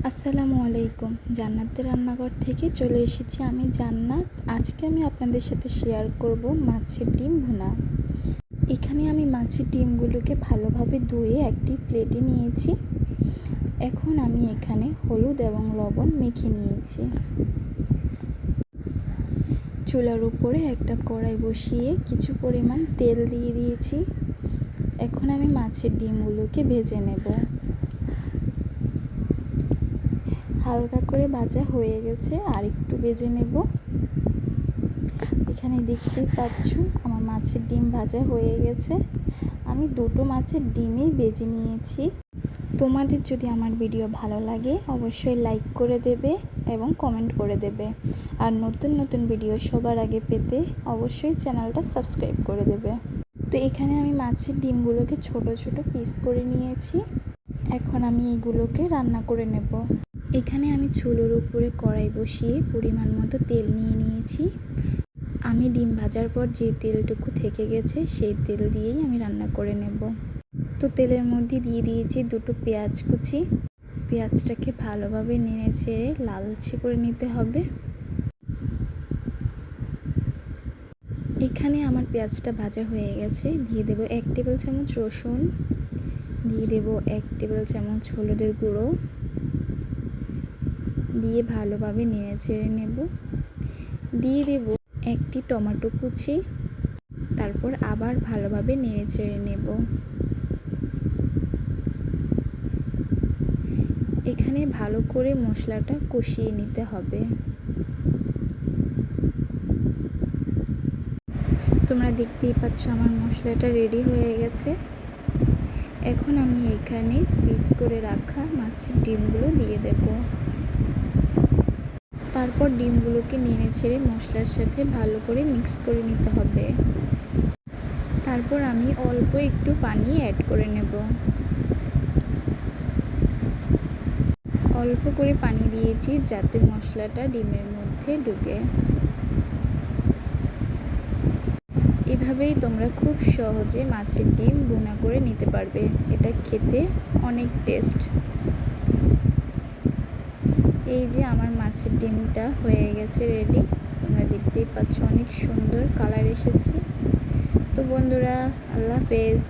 আসসালামু আলাইকুম। জান্নাতের রান্নাঘর থেকে চলে এসেছি আমি জান্নাত। আজকে আমি আপনাদের সাথে শেয়ার করব মাছের ডিম ভুনা। এখানে আমি মাছের ডিমগুলোকে ভালোভাবে ধুয়ে একটি প্লেটে নিয়েছি। এখন আমি এখানে হলুদ এবং লবণ মেখে নিয়েছি। চুলার উপরে একটা কড়াই বসিয়ে কিছু পরিমাণ তেল দিয়ে দিয়েছি। এখন আমি মাছের ডিমগুলোকে ভেজে নেব। হালকা করে ভাজা হয়ে গেছে, আর একটু ভেজে নেব। এখানে দেখতেই পাচ্ছ আমার মাছের ডিম ভাজা হয়ে গেছে। আমি দুটো মাছের ডিমই ভেজে নিয়েছি। তোমাদের যদি আমার ভিডিও ভালো লাগে অবশ্যই লাইক করে দেবে এবং কমেন্ট করে দেবে, আর নতুন নতুন ভিডিও সবার আগে পেতে অবশ্যই চ্যানেলটা সাবস্ক্রাইব করে দেবে। তো এখানে আমি মাছের ডিমগুলোকে ছোট ছোট পিস করে নিয়েছি। এখন আমি এগুলোকে রান্না করে নেব। এখানে আমি চুলোর উপরে কড়াই বসিয়ে পরিমাণ মতো তেল নিয়ে নিয়েছি। আমি ডিম ভাজার পর যে তেলটুকু থেকে গেছে সেই তেল দিয়েই আমি রান্না করে নেব। তো তেলের মধ্যে দিয়ে দিয়েছি দুটো পেঁয়াজ কুচি। পেঁয়াজটাকে ভালোভাবে নেড়ে চেড়ে লালচে করে নিতে হবে। এখানে আমার পেঁয়াজটা ভাজা হয়ে গেছে। দিয়ে দেব 1 টেবিল চামচ রসুন, দিয়ে দেব 1 টেবিল চামচ হলুদের গুঁড়ো, দিয়ে ভালোভাবে নেড়ে চেড়ে নেব। দিয়ে দেব একটি টমেটো কুচি, তারপর আবার ভালোভাবে নেড়ে চেড়ে নেব। এখানে ভালো করে মশলাটা কষিয়ে নিতে হবে। তোমরা দেখতেই পাচ্ছ আমার মশলাটা রেডি হয়ে গেছে। এখন আমি এখানে পিস করে রাখা মাছের ডিমগুলো দিয়ে দেব। তারপর ডিমগুলোকে নেড়ে ছেড়ে মশলার সাথে ভালো করে মিক্স করে নিতে হবে। তারপর আমি অল্প একটু পানি অ্যাড করে নেব। অল্প করে পানি দিয়েছি যাতে মশলাটা ডিমের মধ্যে ঢুকে। এভাবেই তোমরা খুব সহজে মাছের ডিম ভুনা করে নিতে পারবে। এটা খেতে অনেক টেস্ট। এই যে আমার মাছের ডিমটা হয়ে গেছে রেডি। তোমরা দেখতেই পাচ্ছ অনেক সুন্দর কালার এসেছে। তো বন্ধুরা, আল্লাহ হাফেজ।